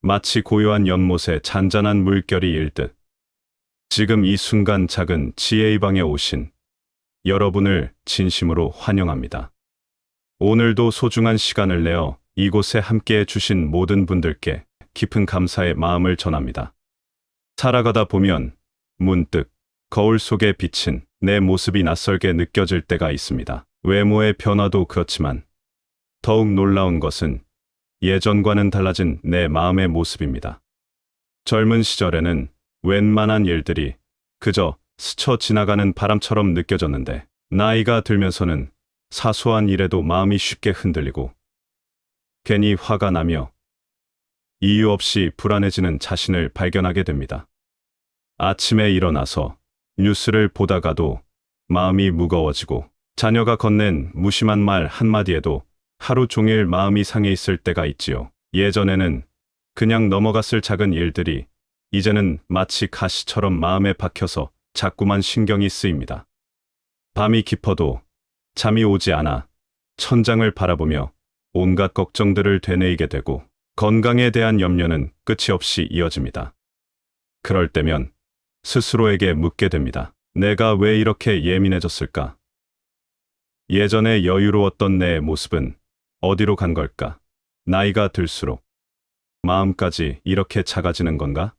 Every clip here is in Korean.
마치 고요한 연못에 잔잔한 물결이 일듯 지금 이 순간 작은 지혜의 방에 오신 여러분을 진심으로 환영합니다. 오늘도 소중한 시간을 내어 이곳에 함께해 주신 모든 분들께 깊은 감사의 마음을 전합니다. 살아가다 보면 문득 거울 속에 비친 내 모습이 낯설게 느껴질 때가 있습니다. 외모의 변화도 그렇지만 더욱 놀라운 것은 예전과는 달라진 내 마음의 모습입니다. 젊은 시절에는 웬만한 일들이 그저 스쳐 지나가는 바람처럼 느껴졌는데 나이가 들면서는 사소한 일에도 마음이 쉽게 흔들리고 괜히 화가 나며 이유 없이 불안해지는 자신을 발견하게 됩니다. 아침에 일어나서 뉴스를 보다가도 마음이 무거워지고 자녀가 건넨 무심한 말 한마디에도 하루 종일 마음이 상해 있을 때가 있지요. 예전에는 그냥 넘어갔을 작은 일들이 이제는 마치 가시처럼 마음에 박혀서 자꾸만 신경이 쓰입니다. 밤이 깊어도 잠이 오지 않아 천장을 바라보며 온갖 걱정들을 되뇌이게 되고 건강에 대한 염려는 끝이 없이 이어집니다. 그럴 때면 스스로에게 묻게 됩니다. 내가 왜 이렇게 예민해졌을까? 예전에 여유로웠던 내 모습은 어디로 간 걸까? 나이가 들수록 마음까지 이렇게 작아지는 건가?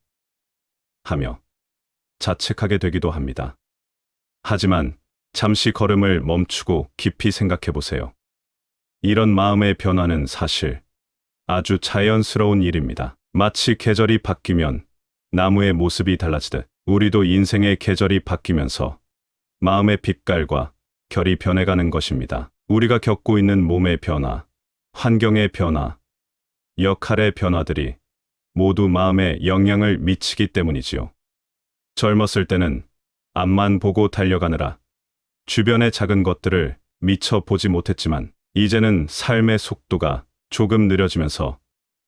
하며 자책하게 되기도 합니다. 하지만 잠시 걸음을 멈추고 깊이 생각해 보세요. 이런 마음의 변화는 사실 아주 자연스러운 일입니다. 마치 계절이 바뀌면 나무의 모습이 달라지듯 우리도 인생의 계절이 바뀌면서 마음의 빛깔과 결이 변해가는 것입니다. 우리가 겪고 있는 몸의 변화, 환경의 변화, 역할의 변화들이 모두 마음에 영향을 미치기 때문이지요. 젊었을 때는 앞만 보고 달려가느라 주변의 작은 것들을 미처 보지 못했지만 이제는 삶의 속도가 조금 느려지면서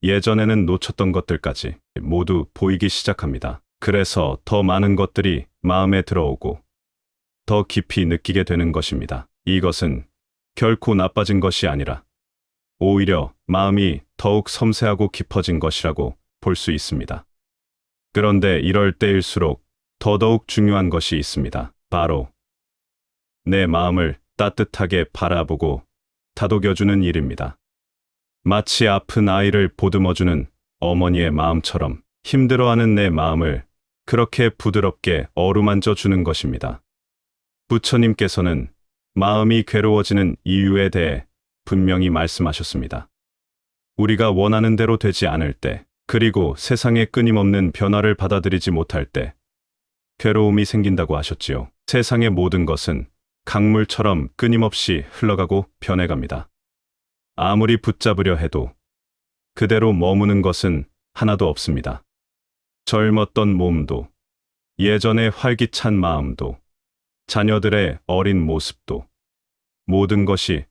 예전에는 놓쳤던 것들까지 모두 보이기 시작합니다. 그래서 더 많은 것들이 마음에 들어오고 더 깊이 느끼게 되는 것입니다. 이것은 결코 나빠진 것이 아니라 오히려 마음이 더욱 섬세하고 깊어진 것이라고 볼 수 있습니다. 그런데 이럴 때일수록 더더욱 중요한 것이 있습니다. 바로 내 마음을 따뜻하게 바라보고 다독여주는 일입니다. 마치 아픈 아이를 보듬어주는 어머니의 마음처럼 힘들어하는 내 마음을 그렇게 부드럽게 어루만져 주는 것입니다. 부처님께서는 마음이 괴로워지는 이유에 대해 분명히 말씀하셨습니다. 우리가 원하는 대로 되지 않을 때, 그리고 세상의 끊임없는 변화를 받아들이지 못할 때 괴로움이 생긴다고 하셨지요. 세상의 모든 것은 강물처럼 끊임없이 흘러가고 변해갑니다. 아무리 붙잡으려 해도 그대로 머무는 것은 하나도 없습니다. 젊었던 몸도, 예전의 활기찬 마음도, 자녀들의 어린 모습도 모든 것이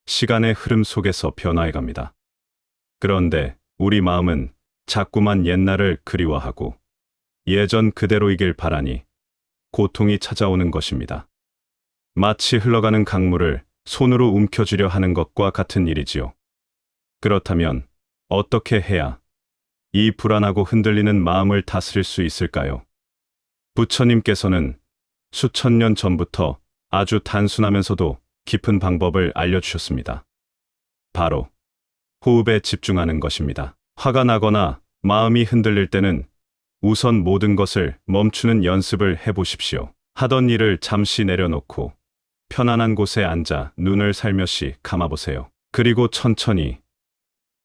시간의 흐름 속에서 변화해갑니다. 그런데 우리 마음은 자꾸만 옛날을 그리워하고 예전 그대로이길 바라니 고통이 찾아오는 것입니다. 마치 흘러가는 강물을 손으로 움켜쥐려 하는 것과 같은 일이지요. 그렇다면 어떻게 해야 이 불안하고 흔들리는 마음을 다스릴 수 있을까요? 부처님께서는 수천 년 전부터 아주 단순하면서도 깊은 방법을 알려주셨습니다. 바로 호흡에 집중하는 것입니다. 화가 나거나 마음이 흔들릴 때는 우선 모든 것을 멈추는 연습을 해보십시오. 하던 일을 잠시 내려놓고 편안한 곳에 앉아 눈을 살며시 감아보세요. 그리고 천천히,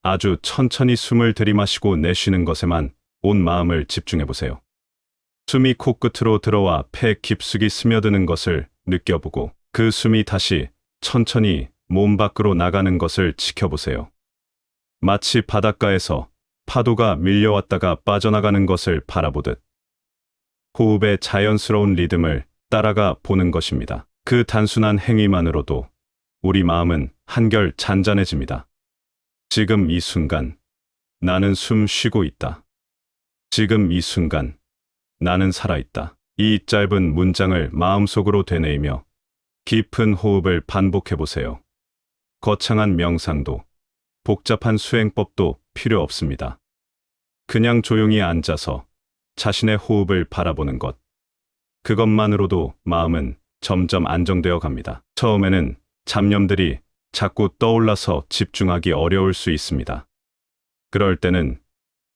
아주 천천히 숨을 들이마시고 내쉬는 것에만 온 마음을 집중해보세요. 숨이 코끝으로 들어와 폐 깊숙이 스며드는 것을 느껴보고 그 숨이 다시 천천히 몸 밖으로 나가는 것을 지켜보세요. 마치 바닷가에서 파도가 밀려왔다가 빠져나가는 것을 바라보듯 호흡의 자연스러운 리듬을 따라가 보는 것입니다. 그 단순한 행위만으로도 우리 마음은 한결 잔잔해집니다. 지금 이 순간 나는 숨 쉬고 있다. 지금 이 순간 나는 살아있다. 이 짧은 문장을 마음속으로 되뇌이며 깊은 호흡을 반복해보세요. 거창한 명상도 복잡한 수행법도 필요 없습니다. 그냥 조용히 앉아서 자신의 호흡을 바라보는 것. 그것만으로도 마음은 점점 안정되어 갑니다. 처음에는 잡념들이 자꾸 떠올라서 집중하기 어려울 수 있습니다. 그럴 때는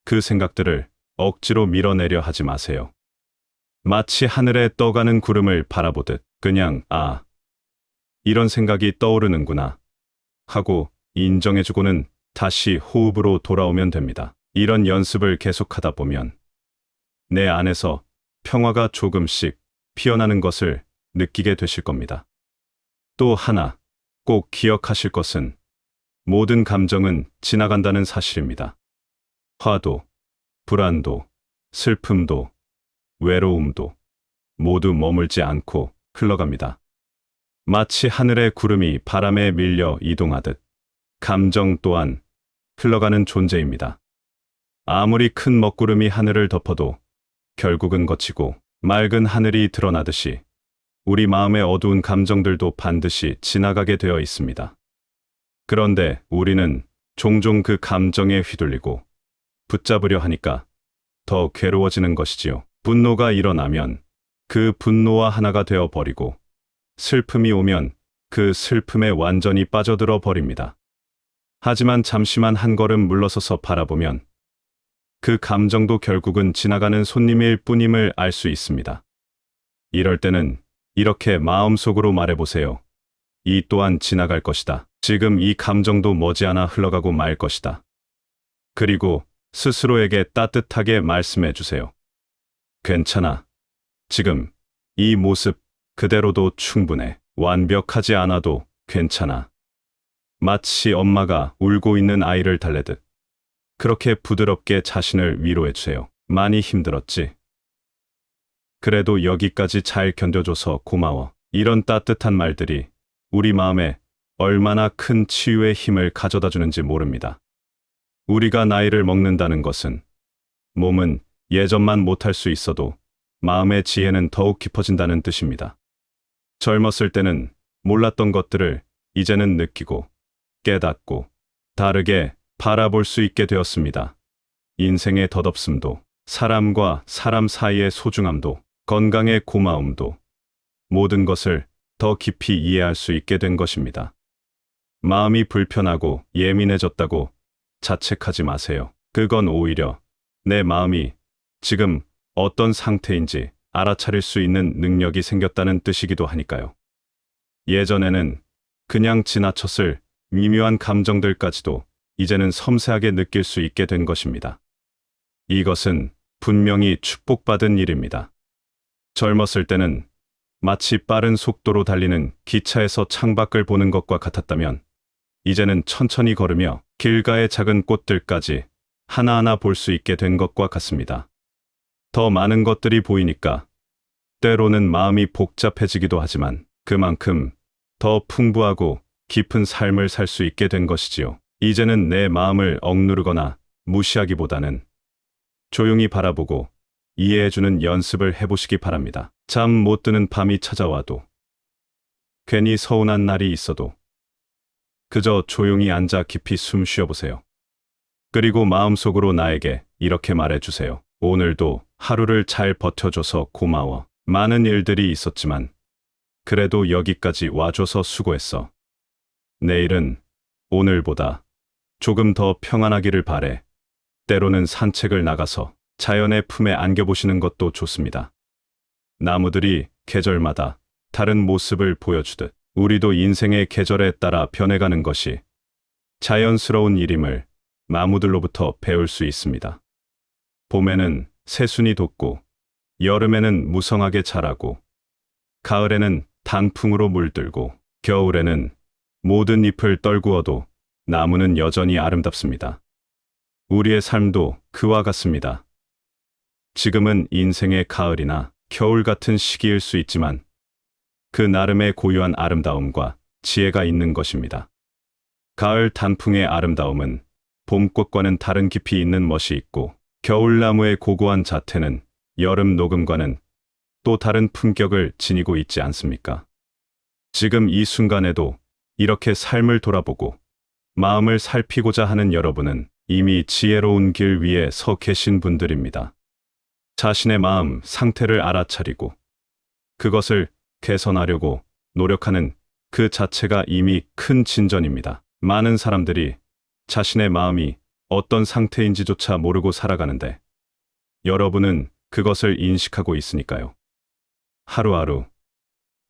그 생각들을 억지로 밀어내려 하지 마세요. 마치 하늘에 떠가는 구름을 바라보듯 그냥 이런 생각이 떠오르는구나 하고 인정해주고는 다시 호흡으로 돌아오면 됩니다. 이런 연습을 계속하다 보면 내 안에서 평화가 조금씩 피어나는 것을 느끼게 되실 겁니다. 또 하나 꼭 기억하실 것은 모든 감정은 지나간다는 사실입니다. 화도, 불안도, 슬픔도, 외로움도 모두 머물지 않고 흘러갑니다. 마치 하늘의 구름이 바람에 밀려 이동하듯 감정 또한 흘러가는 존재입니다. 아무리 큰 먹구름이 하늘을 덮어도 결국은 거치고 맑은 하늘이 드러나듯이 우리 마음의 어두운 감정들도 반드시 지나가게 되어 있습니다. 그런데 우리는 종종 그 감정에 휘둘리고 붙잡으려 하니까 더 괴로워지는 것이지요. 분노가 일어나면 그 분노와 하나가 되어 버리고 슬픔이 오면 그 슬픔에 완전히 빠져들어 버립니다. 하지만 잠시만 한 걸음 물러서서 바라보면 그 감정도 결국은 지나가는 손님일 뿐임을 알 수 있습니다. 이럴 때는 이렇게 마음속으로 말해보세요. 이 또한 지나갈 것이다. 지금 이 감정도 머지않아 흘러가고 말 것이다. 그리고 스스로에게 따뜻하게 말씀해 주세요. 괜찮아. 지금 이 모습 그대로도 충분해. 완벽하지 않아도 괜찮아. 마치 엄마가 울고 있는 아이를 달래듯 그렇게 부드럽게 자신을 위로해 주세요. 많이 힘들었지? 그래도 여기까지 잘 견뎌줘서 고마워. 이런 따뜻한 말들이 우리 마음에 얼마나 큰 치유의 힘을 가져다 주는지 모릅니다. 우리가 나이를 먹는다는 것은 몸은 예전만 못할 수 있어도 마음의 지혜는 더욱 깊어진다는 뜻입니다. 젊었을 때는 몰랐던 것들을 이제는 느끼고 깨닫고 다르게 바라볼 수 있게 되었습니다. 인생의 덧없음도, 사람과 사람 사이의 소중함도, 건강의 고마움도 모든 것을 더 깊이 이해할 수 있게 된 것입니다. 마음이 불편하고 예민해졌다고 자책하지 마세요. 그건 오히려 내 마음이 지금 어떤 상태인지 알아차릴 수 있는 능력이 생겼다는 뜻이기도 하니까요. 예전에는 그냥 지나쳤을 미묘한 감정들까지도 이제는 섬세하게 느낄 수 있게 된 것입니다. 이것은 분명히 축복받은 일입니다. 젊었을 때는 마치 빠른 속도로 달리는 기차에서 창밖을 보는 것과 같았다면 이제는 천천히 걸으며 길가의 작은 꽃들까지 하나하나 볼 수 있게 된 것과 같습니다. 더 많은 것들이 보이니까 때로는 마음이 복잡해지기도 하지만 그만큼 더 풍부하고 깊은 삶을 살 수 있게 된 것이지요. 이제는 내 마음을 억누르거나 무시하기보다는 조용히 바라보고 이해해주는 연습을 해보시기 바랍니다. 잠 못 드는 밤이 찾아와도 괜히 서운한 날이 있어도 그저 조용히 앉아 깊이 숨 쉬어보세요. 그리고 마음속으로 나에게 이렇게 말해주세요. 오늘도 하루를 잘 버텨줘서 고마워. 많은 일들이 있었지만 그래도 여기까지 와줘서 수고했어. 내일은 오늘보다 조금 더 평안하기를 바래. 때로는 산책을 나가서 자연의 품에 안겨보시는 것도 좋습니다. 나무들이 계절마다 다른 모습을 보여주듯 우리도 인생의 계절에 따라 변해가는 것이 자연스러운 일임을 나무들로부터 배울 수 있습니다. 봄에는 새순이 돋고 여름에는 무성하게 자라고 가을에는 단풍으로 물들고 겨울에는 모든 잎을 떨구어도 나무는 여전히 아름답습니다. 우리의 삶도 그와 같습니다. 지금은 인생의 가을이나 겨울 같은 시기일 수 있지만 그 나름의 고유한 아름다움과 지혜가 있는 것입니다. 가을 단풍의 아름다움은 봄꽃과는 다른 깊이 있는 멋이 있고 겨울나무의 고고한 자태는 여름 녹음과는 또 다른 품격을 지니고 있지 않습니까? 지금 이 순간에도 이렇게 삶을 돌아보고 마음을 살피고자 하는 여러분은 이미 지혜로운 길 위에 서 계신 분들입니다. 자신의 마음 상태를 알아차리고 그것을 개선하려고 노력하는 그 자체가 이미 큰 진전입니다. 많은 사람들이 자신의 마음이 어떤 상태인지조차 모르고 살아가는데 여러분은 그것을 인식하고 있으니까요. 하루하루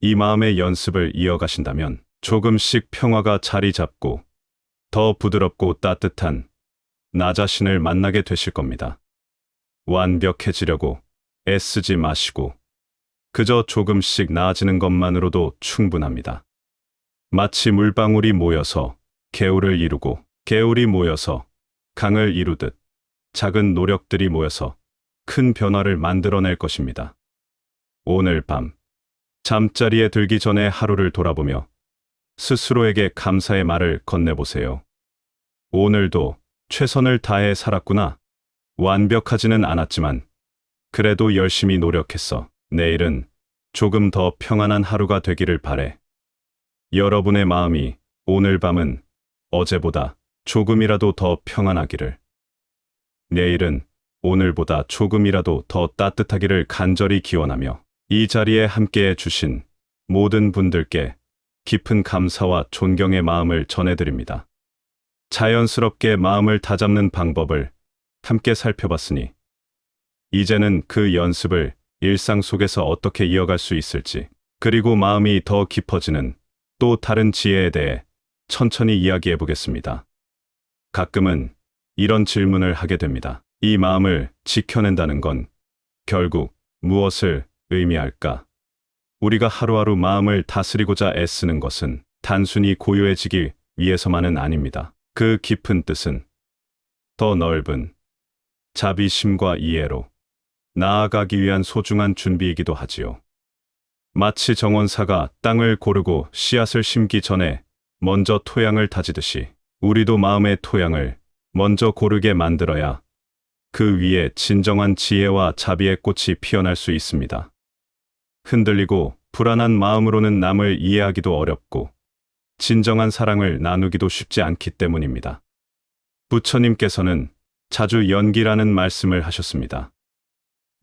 이 마음의 연습을 이어가신다면 조금씩 평화가 자리 잡고 더 부드럽고 따뜻한 나 자신을 만나게 되실 겁니다. 완벽해지려고 애쓰지 마시고 그저 조금씩 나아지는 것만으로도 충분합니다. 마치 물방울이 모여서 개울을 이루고 개울이 모여서 강을 이루듯 작은 노력들이 모여서 큰 변화를 만들어낼 것입니다. 오늘 밤 잠자리에 들기 전에 하루를 돌아보며 스스로에게 감사의 말을 건네보세요. 오늘도 최선을 다해 살았구나. 완벽하지는 않았지만 그래도 열심히 노력했어. 내일은 조금 더 평안한 하루가 되기를 바래. 여러분의 마음이 오늘 밤은 어제보다 조금이라도 더 평안하기를. 내일은 오늘보다 조금이라도 더 따뜻하기를 간절히 기원하며 이 자리에 함께해 주신 모든 분들께 깊은 감사와 존경의 마음을 전해드립니다. 자연스럽게 마음을 다잡는 방법을 함께 살펴봤으니 이제는 그 연습을 일상 속에서 어떻게 이어갈 수 있을지, 그리고 마음이 더 깊어지는 또 다른 지혜에 대해 천천히 이야기해 보겠습니다. 가끔은 이런 질문을 하게 됩니다. 이 마음을 지켜낸다는 건 결국 무엇을 의미할까? 우리가 하루하루 마음을 다스리고자 애쓰는 것은 단순히 고요해지기 위해서만은 아닙니다. 그 깊은 뜻은 더 넓은 자비심과 이해로 나아가기 위한 소중한 준비이기도 하지요. 마치 정원사가 땅을 고르고 씨앗을 심기 전에 먼저 토양을 다지듯이 우리도 마음의 토양을 먼저 고르게 만들어야 그 위에 진정한 지혜와 자비의 꽃이 피어날 수 있습니다. 흔들리고 불안한 마음으로는 남을 이해하기도 어렵고 진정한 사랑을 나누기도 쉽지 않기 때문입니다. 부처님께서는 자주 연기라는 말씀을 하셨습니다.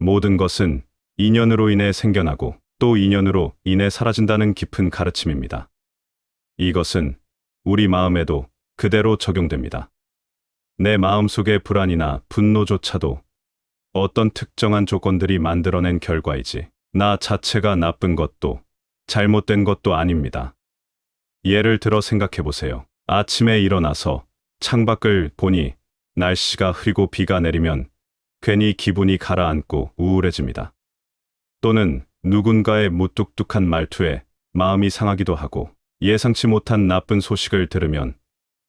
모든 것은 인연으로 인해 생겨나고 또 인연으로 인해 사라진다는 깊은 가르침입니다. 이것은 우리 마음에도 그대로 적용됩니다. 내 마음속의 불안이나 분노조차도 어떤 특정한 조건들이 만들어낸 결과이지 나 자체가 나쁜 것도 잘못된 것도 아닙니다. 예를 들어 생각해 보세요. 아침에 일어나서 창밖을 보니 날씨가 흐리고 비가 내리면 괜히 기분이 가라앉고 우울해집니다. 또는 누군가의 무뚝뚝한 말투에 마음이 상하기도 하고 예상치 못한 나쁜 소식을 들으면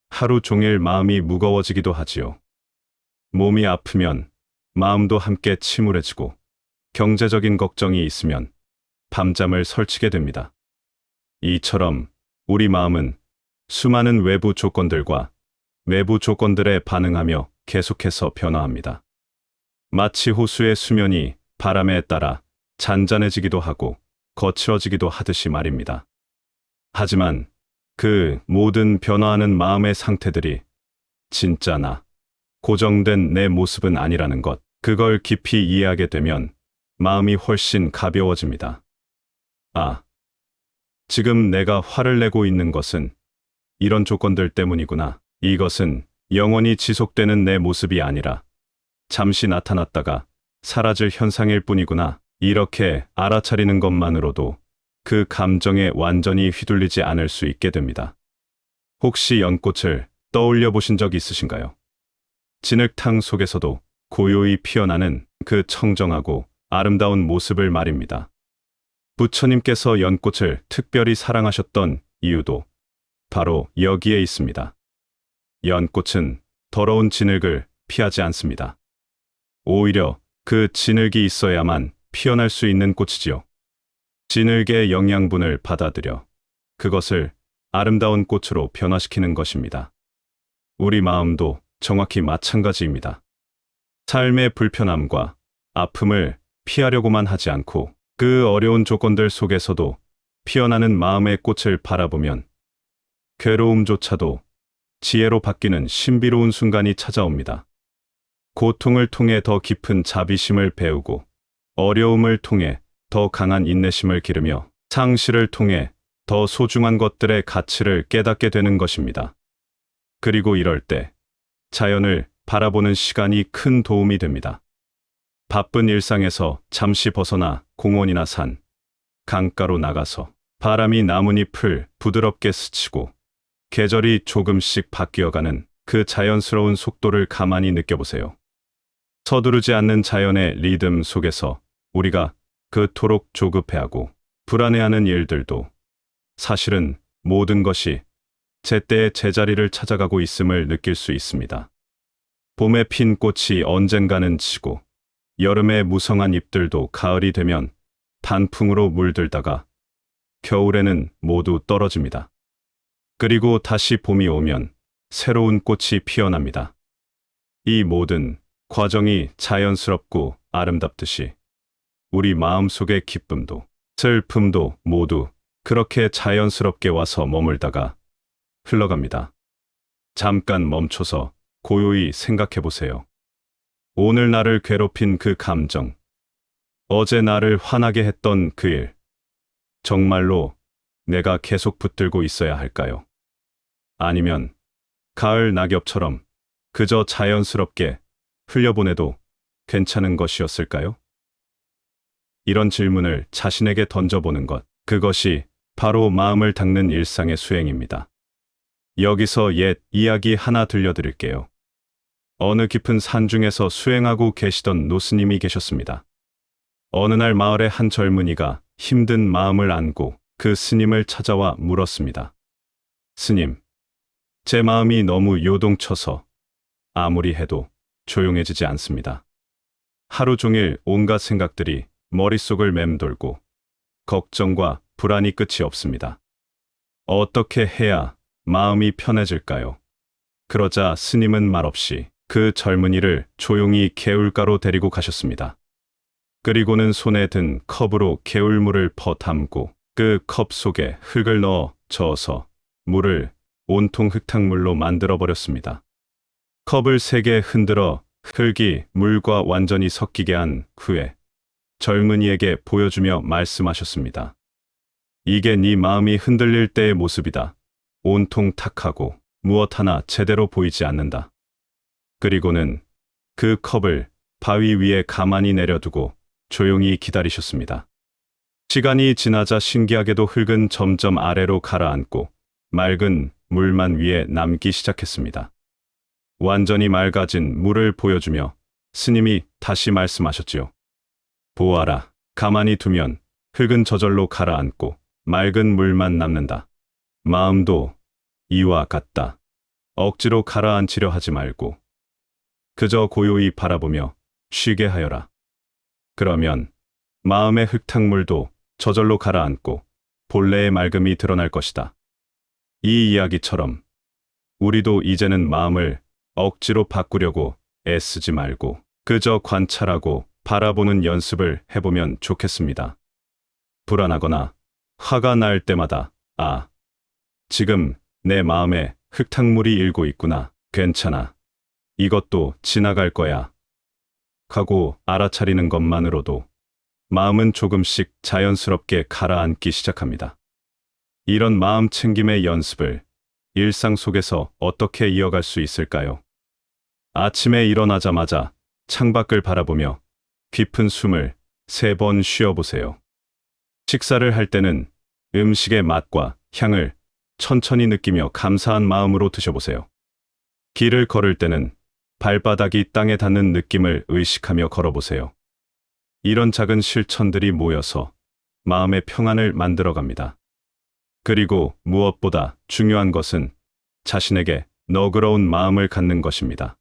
하루 종일 마음이 무거워지기도 하지요. 몸이 아프면 마음도 함께 침울해지고 경제적인 걱정이 있으면 밤잠을 설치게 됩니다. 이처럼 우리 마음은 수많은 외부 조건들과 내부 조건들에 반응하며 계속해서 변화합니다. 마치 호수의 수면이 바람에 따라 잔잔해지기도 하고 거칠어지기도 하듯이 말입니다. 하지만 그 모든 변화하는 마음의 상태들이 진짜 나, 고정된 내 모습은 아니라는 것, 그걸 깊이 이해하게 되면 마음이 훨씬 가벼워집니다. 아, 지금 내가 화를 내고 있는 것은 이런 조건들 때문이구나. 이것은 영원히 지속되는 내 모습이 아니라 잠시 나타났다가 사라질 현상일 뿐이구나. 이렇게 알아차리는 것만으로도 그 감정에 완전히 휘둘리지 않을 수 있게 됩니다. 혹시 연꽃을 떠올려 보신 적 있으신가요? 진흙탕 속에서도 고요히 피어나는 그 청정하고 아름다운 모습을 말입니다. 부처님께서 연꽃을 특별히 사랑하셨던 이유도 바로 여기에 있습니다. 연꽃은 더러운 진흙을 피하지 않습니다. 오히려 그 진흙이 있어야만 피어날 수 있는 꽃이지요. 진흙의 영양분을 받아들여 그것을 아름다운 꽃으로 변화시키는 것입니다. 우리 마음도 정확히 마찬가지입니다. 삶의 불편함과 아픔을 피하려고만 하지 않고 그 어려운 조건들 속에서도 피어나는 마음의 꽃을 바라보면 괴로움조차도 지혜로 바뀌는 신비로운 순간이 찾아옵니다. 고통을 통해 더 깊은 자비심을 배우고, 어려움을 통해 더 강한 인내심을 기르며, 상실을 통해 더 소중한 것들의 가치를 깨닫게 되는 것입니다. 그리고 이럴 때 자연을 바라보는 시간이 큰 도움이 됩니다. 바쁜 일상에서 잠시 벗어나 공원이나 산, 강가로 나가서 바람이 나뭇잎을 부드럽게 스치고 계절이 조금씩 바뀌어가는 그 자연스러운 속도를 가만히 느껴보세요. 서두르지 않는 자연의 리듬 속에서 우리가 그토록 조급해하고 불안해하는 일들도 사실은 모든 것이 제때의 제자리를 찾아가고 있음을 느낄 수 있습니다. 봄에 핀 꽃이 언젠가는 지고, 여름의 무성한 잎들도 가을이 되면 단풍으로 물들다가 겨울에는 모두 떨어집니다. 그리고 다시 봄이 오면 새로운 꽃이 피어납니다. 이 모든 과정이 자연스럽고 아름답듯이 우리 마음속의 기쁨도 슬픔도 모두 그렇게 자연스럽게 와서 머물다가 흘러갑니다. 잠깐 멈춰서 고요히 생각해 보세요. 오늘 나를 괴롭힌 그 감정, 어제 나를 화나게 했던 그 일, 정말로 내가 계속 붙들고 있어야 할까요? 아니면 가을 낙엽처럼 그저 자연스럽게 흘려보내도 괜찮은 것이었을까요? 이런 질문을 자신에게 던져보는 것, 그것이 바로 마음을 닦는 일상의 수행입니다. 여기서 옛 이야기 하나 들려드릴게요. 어느 깊은 산 중에서 수행하고 계시던 노스님이 계셨습니다. 어느 날 마을의 한 젊은이가 힘든 마음을 안고 그 스님을 찾아와 물었습니다. 스님, 제 마음이 너무 요동쳐서 아무리 해도 조용해지지 않습니다. 하루 종일 온갖 생각들이 머릿속을 맴돌고 걱정과 불안이 끝이 없습니다. 어떻게 해야 마음이 편해질까요? 그러자 스님은 말없이 그 젊은이를 조용히 개울가로 데리고 가셨습니다. 그리고는 손에 든 컵으로 개울물을 퍼 담고 그 컵 속에 흙을 넣어 저어서 물을 온통 흙탕물로 만들어 버렸습니다. 컵을 세게 흔들어 흙이 물과 완전히 섞이게 한 후에 젊은이에게 보여주며 말씀하셨습니다. 이게 네 마음이 흔들릴 때의 모습이다. 온통 탁하고 무엇 하나 제대로 보이지 않는다. 그리고는 그 컵을 바위 위에 가만히 내려두고 조용히 기다리셨습니다. 시간이 지나자 신기하게도 흙은 점점 아래로 가라앉고 맑은 물만 위에 남기 시작했습니다. 완전히 맑아진 물을 보여주며 스님이 다시 말씀하셨지요. 보아라, 가만히 두면 흙은 저절로 가라앉고 맑은 물만 남는다. 마음도 이와 같다. 억지로 가라앉히려 하지 말고 그저 고요히 바라보며 쉬게 하여라. 그러면 마음의 흙탕물도 저절로 가라앉고 본래의 맑음이 드러날 것이다. 이 이야기처럼 우리도 이제는 마음을 억지로 바꾸려고 애쓰지 말고 그저 관찰하고 바라보는 연습을 해보면 좋겠습니다. 불안하거나 화가 날 때마다 지금 내 마음에 흙탕물이 일고 있구나. 괜찮아. 이것도 지나갈 거야. 하고 알아차리는 것만으로도 마음은 조금씩 자연스럽게 가라앉기 시작합니다. 이런 마음 챙김의 연습을 일상 속에서 어떻게 이어갈 수 있을까요? 아침에 일어나자마자 창밖을 바라보며 깊은 숨을 3번 쉬어보세요. 식사를 할 때는 음식의 맛과 향을 천천히 느끼며 감사한 마음으로 드셔보세요. 길을 걸을 때는 발바닥이 땅에 닿는 느낌을 의식하며 걸어보세요. 이런 작은 실천들이 모여서 마음의 평안을 만들어갑니다. 그리고 무엇보다 중요한 것은 자신에게 너그러운 마음을 갖는 것입니다.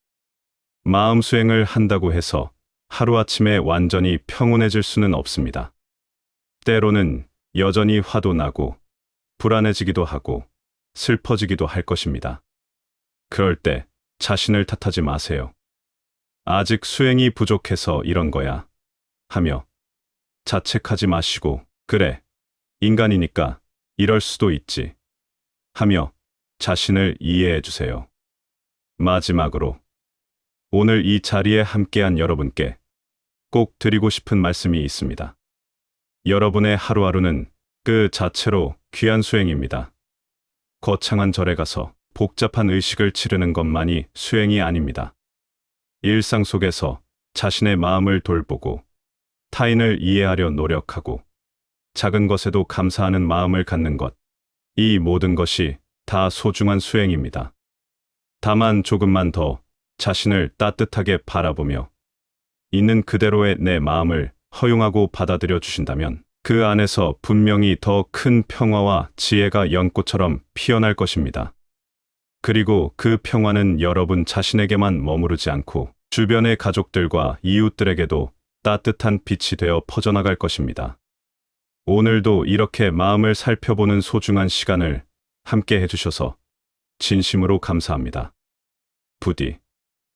마음 수행을 한다고 해서 하루아침에 완전히 평온해질 수는 없습니다. 때로는 여전히 화도 나고 불안해지기도 하고 슬퍼지기도 할 것입니다. 그럴 때 자신을 탓하지 마세요. 아직 수행이 부족해서 이런 거야 하며 자책하지 마시고 그래, 인간이니까 이럴 수도 있지 하며 자신을 이해해 주세요. 마지막으로 오늘 이 자리에 함께한 여러분께 꼭 드리고 싶은 말씀이 있습니다. 여러분의 하루하루는 그 자체로 귀한 수행입니다. 거창한 절에 가서 복잡한 의식을 치르는 것만이 수행이 아닙니다. 일상 속에서 자신의 마음을 돌보고 타인을 이해하려 노력하고 작은 것에도 감사하는 마음을 갖는 것, 이 모든 것이 다 소중한 수행입니다. 다만 조금만 더 자신을 따뜻하게 바라보며 있는 그대로의 내 마음을 허용하고 받아들여 주신다면 그 안에서 분명히 더 큰 평화와 지혜가 연꽃처럼 피어날 것입니다. 그리고 그 평화는 여러분 자신에게만 머무르지 않고 주변의 가족들과 이웃들에게도 따뜻한 빛이 되어 퍼져나갈 것입니다. 오늘도 이렇게 마음을 살펴보는 소중한 시간을 함께 해주셔서 진심으로 감사합니다. 부디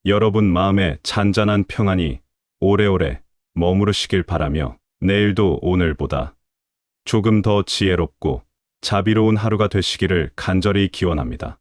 여러분 마음에 잔잔한 평안이 오래오래 머무르시길 바라며 내일도 오늘보다 조금 더 지혜롭고 자비로운 하루가 되시기를 간절히 기원합니다.